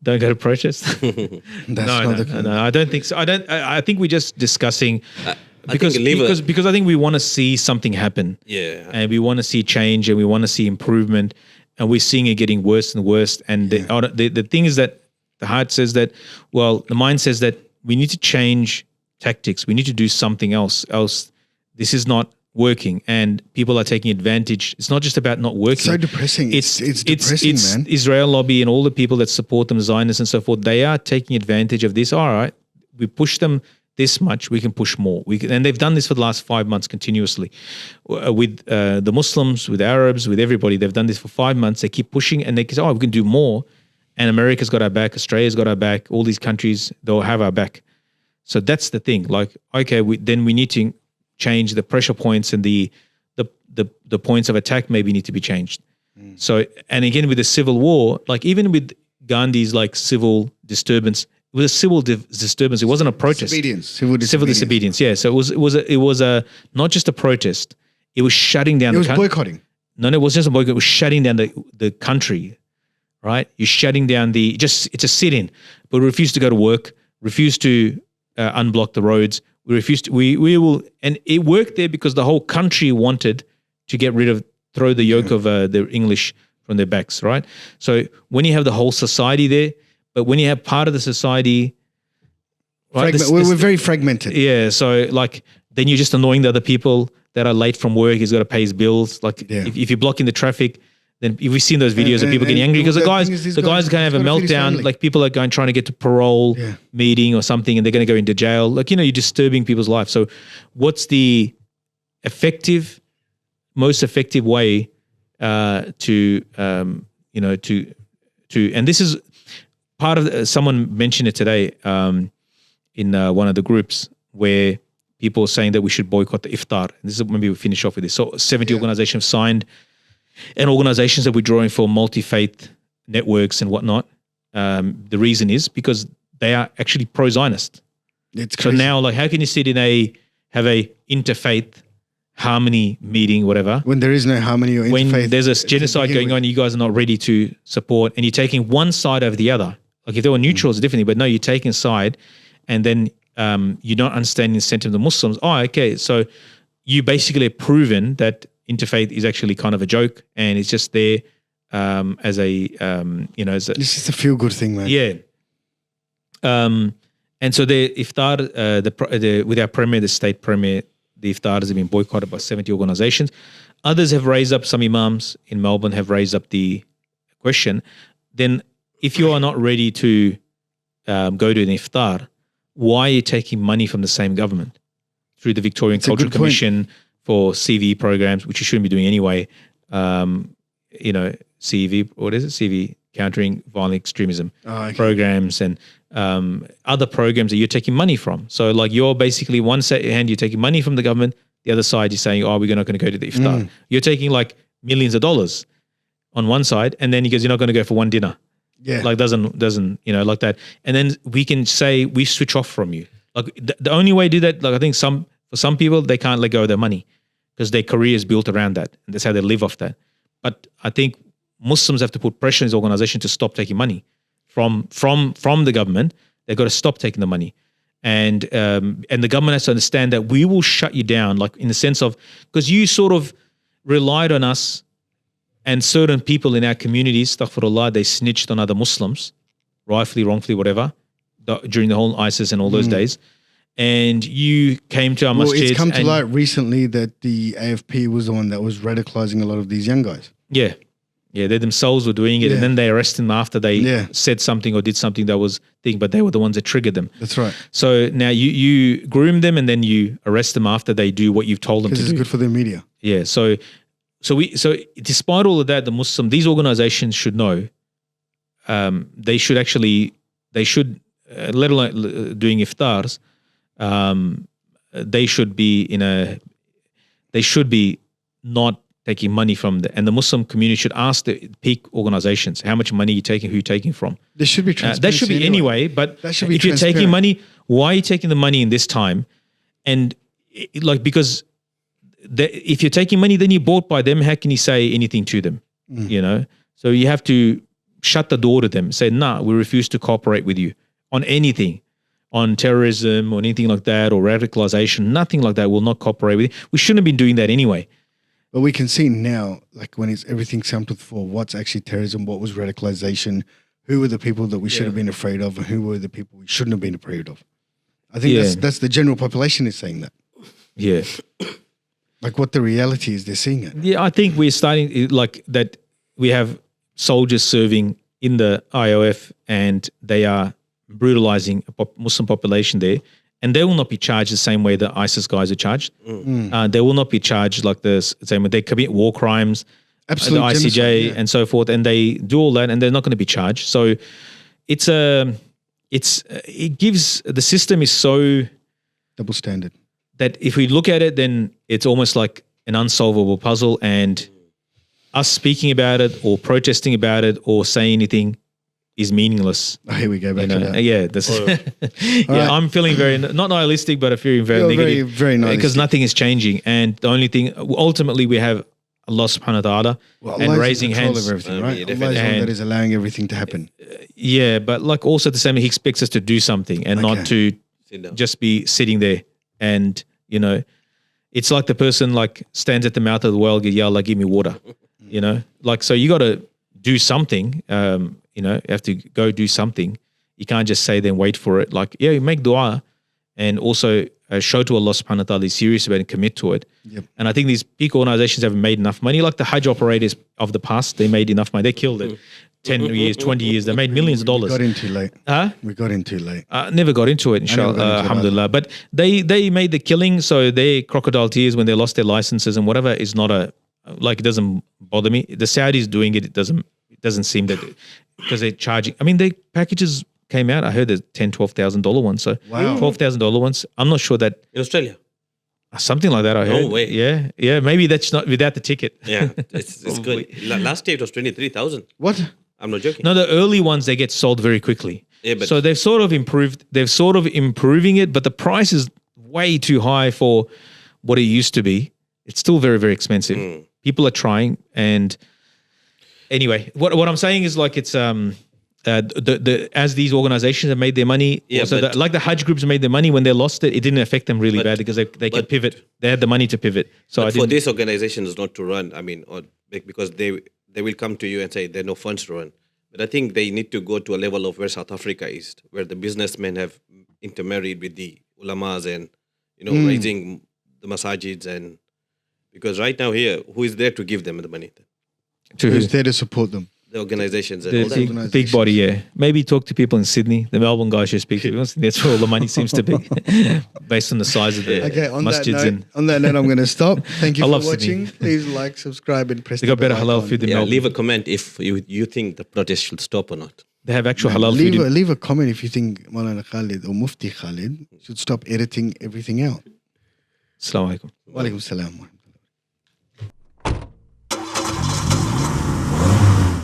Don't go to protest. That's No, I don't think so. I think we're just discussing I think because I think we want to see something happen. Yeah. And we want to see change and we want to see improvement, and we're seeing it getting worse and worse. And the thing is that the heart says that, the mind says that we need to change tactics. We need to do something else. Else, this is not working, and people are taking advantage. It's not just about not working. so depressing. It's depressing, man. Israel lobby and all the people that support them, Zionists and so forth. They are taking advantage of this. All right, we push them this much, we can push more. And they've done this for the last 5 months continuously with the Muslims, with Arabs, with everybody. They've done this for 5 months. They keep pushing and they say, we can do more. And America's got our back. Australia's got our back. All these countries, they'll have our back. So that's the thing. Like, okay, then we need to change the pressure points, and the points of attack maybe need to be changed. So, and again, with the civil war, like even with Gandhi's like civil disturbance, it was a civil disturbance. It wasn't a protest. Civil disobedience. Yeah. So it was a not just a protest. It was shutting down. It was boycotting. No, it wasn't just a boycott. It was shutting down the country. Right? You're shutting down it's a sit-in. But we refuse to go to work. Refuse to unblock the roads. We refuse to. We will, and it worked there because the whole country wanted to throw the yoke of the English from their backs. Right? So when you have the whole society there. But when you have part of the society, right, we're very fragmented. Yeah, so like then you're just annoying the other people that are late from work. He's got to pay his bills. Like if you're blocking the traffic, then we've seen those videos of people getting angry because the guys kind of have a meltdown. Like people are trying to get to parole meeting or something, and they're going to go into jail. Like you're disturbing people's life. So what's the most effective way to and this is. Part of someone mentioned it today in one of the groups where people are saying that we should boycott the iftar. And this is maybe we finish off with this. So 70 organizations signed, and organizations that we're drawing for multi-faith networks and whatnot. The reason is because they are actually pro-Zionist. It's so crazy. now, like, how can you sit have a interfaith harmony meeting, whatever, when there is no harmony or interfaith? When there's a genocide going on, you guys are not ready to support, and you're taking one side over the other. Like if they were neutrals, differently, but no, you're taking a side, and then you're not understanding the sentiment of the Muslims. Oh, okay, so you basically have proven that interfaith is actually kind of a joke, and it's just there as a as a. It's just a feel good thing, man. Yeah. And so the iftar, with our premier, the state premier, the iftars have been boycotted by 70 organizations. Others have raised up, some imams in Melbourne have raised up the question. Then if you are not ready to go to an iftar, why are you taking money from the same government through the Victorian Cultural Commission for CVE programs, which you shouldn't be doing anyway? CVE, what is it? CVE, Countering Violent Extremism programs and other programs that you're taking money from. So like you're basically one hand you're taking money from the government, the other side you're saying, we're not going to go to the iftar. You're taking like millions of dollars on one side, and then he goes, you're not going to go for one dinner. Yeah. Like doesn't like that. And then we can say we switch off from you. Like the only way to do that, like I think for some people, they can't let go of their money because their career is built around that. And that's how they live off that. But I think Muslims have to put pressure on this organization to stop taking money from the government. They've got to stop taking the money. And the government has to understand that we will shut you down, like in the sense of, because you sort of relied on us and certain people in our communities, astaghfirullah, they snitched on other Muslims, rightfully, wrongfully, whatever, during the whole ISIS and all those days. And you came to our masjids. It's come to light recently that the AFP was the one that was radicalizing a lot of these young guys. Yeah. Yeah, they themselves were doing it, and then they arrested them after they said something or did something that was thing, but they were the ones that triggered them. That's right. So now you groom them, and then you arrest them after they do what you've told them to do. Because it's good for the media. Yeah. So despite all of that, these organizations should know. They should let alone doing iftars. They should be not taking money from and the Muslim community should ask the peak organizations how much money you're taking, who you're taking from. There should be transparency. That should be anyway, but if you're taking money, why are you taking the money in this time? And because if you're taking money, then you're bought by them. How can you say anything to them? So you have to shut the door to them. Say, nah, we refuse to cooperate with you on anything, on terrorism or anything like that, or radicalization. Nothing like that. We'll not cooperate with you. We shouldn't have been doing that anyway. But we can see now, like when it's everything sampled for what's actually terrorism, what was radicalization, who were the people that we should have been afraid of, and who were the people we shouldn't have been afraid of. I think that's the general population is saying that. Yeah. Like what the reality is, they're seeing it. Yeah, I think we're starting like that. We have soldiers serving in the IOF, and they are brutalizing a Muslim population there, and they will not be charged the same way the ISIS guys are charged. They will not be charged like the same way they commit war crimes, Absolute the ICJ genocide, yeah. and so forth, and they do all that, and they're not going to be charged. So it gives the system is so Double standard. that if we look at it, then it's almost like an unsolvable puzzle, and us speaking about it or protesting about it or saying anything is meaningless. Oh, here we go back You know? to that. Yeah, this right. I'm feeling very not nihilistic, but I feel very You're negative, very because nihilistic. nothing is changing, and the only thing ultimately we have Allah Subhanahu wa Taala Well, and Allah's in raising control hands. of everything, Yeah, right? Allah is the definitely. one that is allowing everything to happen. Yeah, but like also at the same time, He expects us to do something and not to Sit down. just be sitting there. And it's like the person like stands at the mouth of the well, Ya Allah, give me water. Like so you got to do something. You have to go do something. You can't just say then wait for it. Like you make dua, and also show to Allah Subhanahu wa Taala he's serious about it and commit to it. Yep. And I think these big organizations haven't made enough money. Like the Hajj operators of the past, they made enough money. They killed it. 10 years, 20 years, they made millions of We dollars. got in too late. Huh? We got in too late. Never got into it, never got into inshallah, it alhamdulillah. But they made the killing, so their crocodile tears when they lost their licenses and whatever is not it doesn't bother me. The Saudis doing it, it doesn't seem that, because they're charging. I mean, their packages came out. I heard there's $10,000-$12,000 ones. So Wow. $12,000 ones. I'm not sure that In Australia. something like that. I No heard. way. Yeah. Maybe that's not without the ticket. Yeah, it's good. Last year it was 23,000. What? I'm not joking. No, the early ones they get sold very quickly. Yeah, but- so they've sort of improved. They've sort of improving it, but the price is way too high for what it used to be. It's still very, very expensive. People are trying, and anyway, what I'm saying is like it's as these organizations have made their money. Yeah, also but- like the Hajj groups made their money when they lost it. It didn't affect them really But- bad because they can but- pivot. They had the money to pivot. So I But for didn't. these organizations not to run, I mean, or because they will come to you and say there are no funds to run. But I think they need to go to a level of where South Africa is, where the businessmen have intermarried with the ulamas and raising the masajids, and because right now here, who is there to give them the money? to Who's there to support them? The organizations and The all that. big, big body, yeah. Maybe talk to people in Sydney. The Melbourne guys should speak to people. That's where all the money seems to be, based on the size of the Okay, on that masjids. note, I'm going to stop. Thank you I for love Sydney. watching. Please like, subscribe, and press They the got better bell halal icon. food than Yeah, Melbourne. leave a comment if you think the protest should stop or not. They have actual halal leave, food. leave a comment if you think Maulana Khalid or Mufti Khalid should stop editing everything out. Assalamu alaikum. Wa alaikum salam.